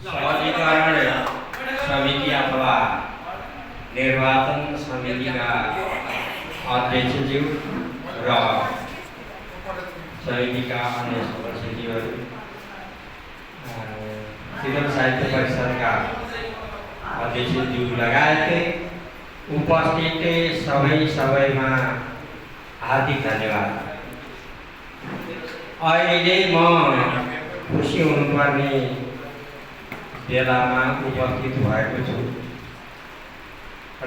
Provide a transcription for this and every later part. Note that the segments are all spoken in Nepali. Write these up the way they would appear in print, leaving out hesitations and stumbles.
सहजीकरण समिति अथवा निर्वाचन समितिका अध्यक्षज्यू र समितिका अन्य सदस्यज्यूहरू, चितवन साहित्य परिषदका अध्यक्षज्यू लगायत उपस्थित सबैमा हार्दिक धन्यवाद। अहिले म खुसी हुनुपर्ने बेलामा उपस्थित भएको छु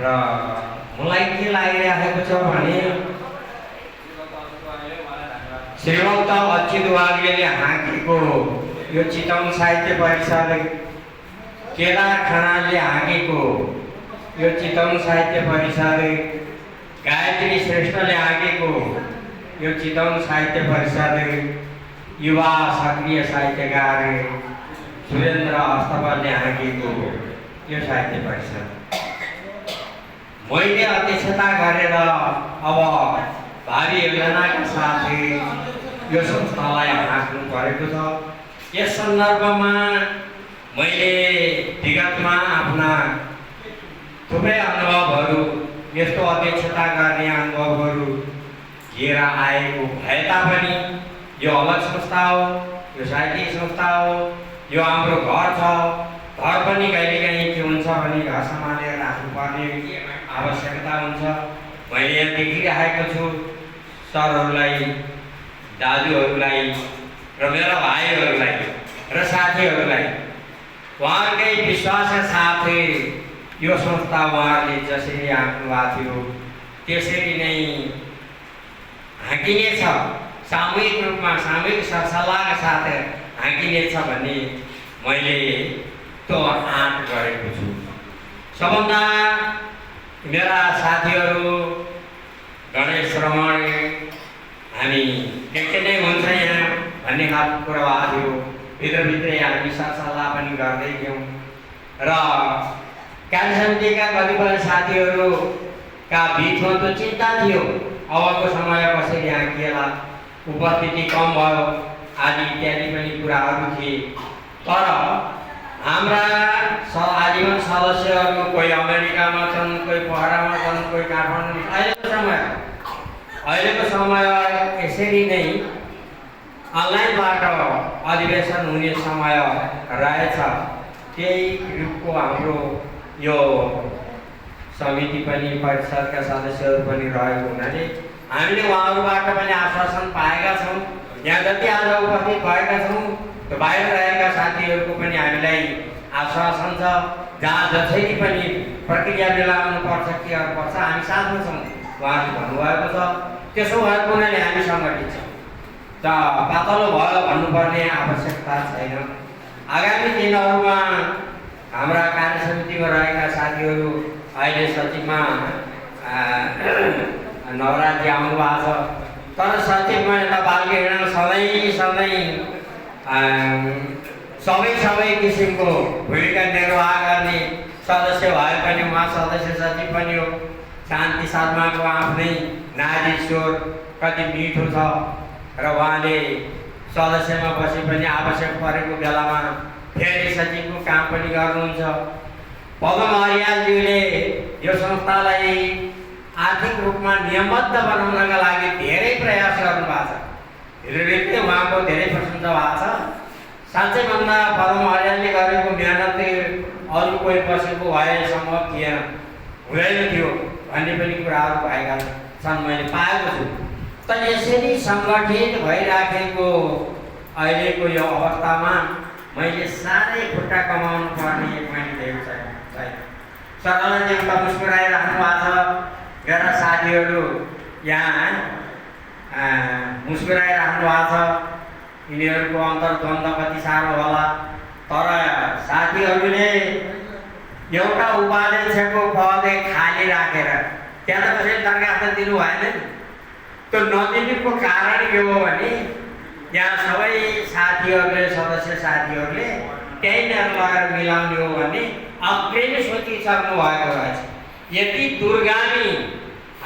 र मलाई के लागिरहेको छ भने श्रीमन्त अच्युत वाग्लेले हाँकेको यो चितवन साहित्य परिषद, केदार खनालले हाँकेको यो चितवन साहित्य परिषद, गायत्री श्रेष्ठले हाँकेको यो चितवन साहित्य परिषद, युवा सक्रिय साहित्यकार सुरेन्द्र अस्तबलले हाँकेको यो साहित्य परिषद मैले अध्यक्षता गरेर अब भावी योजनाका साथ यो संस्थालाई हाँक्नु परेको छ। यस सन्दर्भमा मैले विगतमा आफ्ना थुप्रै अनुभवहरू, यस्तो अध्यक्षता गर्ने अनुभवहरू लिएर आएको भए तापनि यो अलग संस्था हो, यो साहित्यिक संस्था हो, यो हाम्रो घर छ। घर पनि कहिलेकाहीँ के हुन्छ भने घर सम्हालेर राख्नुपर्ने आवश्यकता हुन्छ। मैले यहाँ देखिरहेको छु सरहरूलाई, दाजुहरूलाई र मेरा भाइहरूलाई र साथीहरूलाई उहाँहरूकै विश्वासका साथ यो संस्था उहाँहरूले जसरी हाँक्नु भएको थियो त्यसरी नै हाँकिनेछ, सामूहिक रूपमा सामूहिक सरसल्लाहका साथ हाँकिनेछ भन्ने मैले त्यो आँट गरेको छु। सबभन्दा मेरा साथीहरू गणेश रमण, हामी के नै हुन्छ यहाँ भन्ने खालको कुरा भएको थियो। भित्रभित्रै हामी सरसल्लाह पनि गर्दै थियौँ र कार्य समितिका कतिपय साथीहरूका बिचमा त चिन्ता थियो अबको समय कसरी हाँकिएला, उपस्थिति कम भयो आदि इत्यादि पनि कुराहरू थिए। तर हाम्रा आजीवन सदस्यहरू कोही अमेरिकामा छन्, कोही पोखरामा छन्, कोही काठमाडौँ। अहिलेको समय यसरी नै अनलाइनबाट अधिवेशन हुने समय रहेछ। त्यही रूपको हाम्रो यो समिति पनि, परिषदका सदस्यहरू पनि रहेको हुनाले हामीले उहाँहरूबाट पनि आश्वासन पाएका छौँ। यहाँ जति आज उपस्थित भएका छौँ त्यो बाहिर रहेका साथीहरूको पनि हामीलाई आश्वासन छ, जहाँ जसरी पनि प्रक्रिया मिलाउनु पर्छ, के गर्नुपर्छ, हामी साथमा छौँ उहाँहरूले भन्नुभएको छ। त्यसो भएको हुनाले हामी सङ्गठित छौँ। त पातलो भयो भन्नुपर्ने आवश्यकता छैन। आगामी दिनहरूमा हाम्रा कार्य समितिमा रहेका साथीहरू अहिले सचिवमा नवराजी आउनु भएको छ, तर सचिवमा यता बाल्के हिँड्न सबै किसिमको भूमिका निर्वाह गर्ने सदस्य भए पनि उहाँ सदस्य सचिव पनि हो। शान्ति शर्माको आफ्नै नारी स्वर कति मिठो छ र उहाँले सदस्यमा बसे पनि आवश्यक परेको बेलामा फेरि सचिवको काम पनि गर्नुहुन्छ। पदम अर्यालज्यूले यो संस्थालाई आर्थिक रूपमा नियमबद्ध बनाउनका लागि धेरै प्रयास गर्नुभएको छ। भित्रभित्रै उहाँको धेरै प्रशंसा भएको छ। साँच्चै भन्दा पदम अर्यालले गरेको मेहनत अरू कोही बसेको भए सम्भव थिएन, हुँदैन थियो भन्ने पनि कुराहरू भएका छन्, मैले पाएको छु। तर यसरी सङ्गठित भइराखेको अहिलेको यो अवस्थामा मैले साह्रै खुट्टा कमाउनु पर्ने मैले देखेको छैन। सरलजी उता मुस्कुराइराख्नु भएको छ, मेरा साथीहरू यहाँ मुस्कुराइराख्नु भएको छ। यिनीहरूको अन्तर्द्वन्द कति साह्रो होला, तर साथीहरूले एउटा उपाध्यक्षको पद खाली राखेर त्यहाँ त कसैले दरखास्त दिनु भएन। त्यो नदिनुको कारण के हो भने यहाँ सबै साथीहरूले, सदस्य साथीहरूले त्यही नै लगेर मिलाउने हो भने अघि नै सोचिसक्नु भएको रहेछ। यदि दूरगामी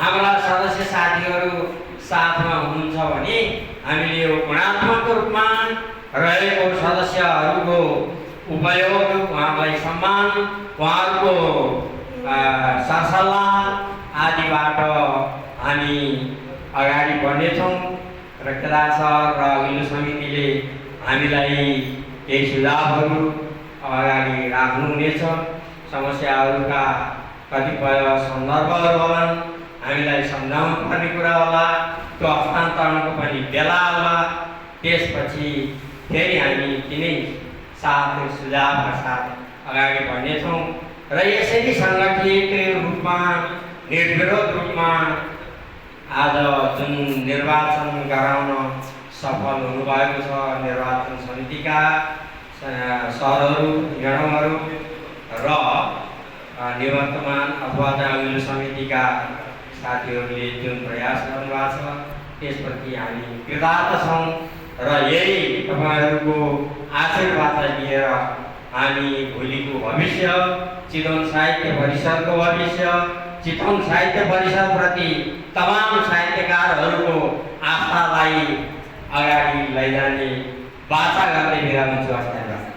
हाम्रा सदस्य साथीहरू साथमा हुनुहुन्छ भने हामीले यो गुणात्मक रूपमा रहेको सदस्यहरूको उपयोग, उहाँलाई सम्मान, उहाँहरूको सरसल्लाह आदिबाट हामी अगाडि बढ्नेछौँ र केदार सहर र अघिल्लो समितिले हामीलाई केही सुझावहरू अगाडि राख्नुहुनेछ। समस्याहरूका कतिपय सन्दर्भहरू होलान्, हामीलाई सम्झाउनु पर्ने कुरा होला, त्यो हस्तान्तरणको पनि बेला होला। त्यसपछि फेरि हामी तिनै सात सुझावका साथ अगाडि बढ्नेछौँ र यसरी सङ्गठित रूपमा निर्विरोध रूपमा आज जुन निर्वाचन गराउन सफल हुनुभएको छ निर्वाचन समितिका सरहरू, गणहरू र निवर्तमान अथवा अघिल्लो समितिका साथीहरूले जुन प्रयास गर्नुभएको छ त्यसप्रति हामी कृतज्ञ छौँ र यही तपाईँहरूको आशीर्वादलाई लिएर हामी भोलिको भविष्य, चितवन साहित्य परिषदको भविष्य, चितवन साहित्य परिषदप्रति तमाम साहित्यकारहरूको आस्थालाई अगाडि लैजाने बाचा गर्दै बिराउँछु।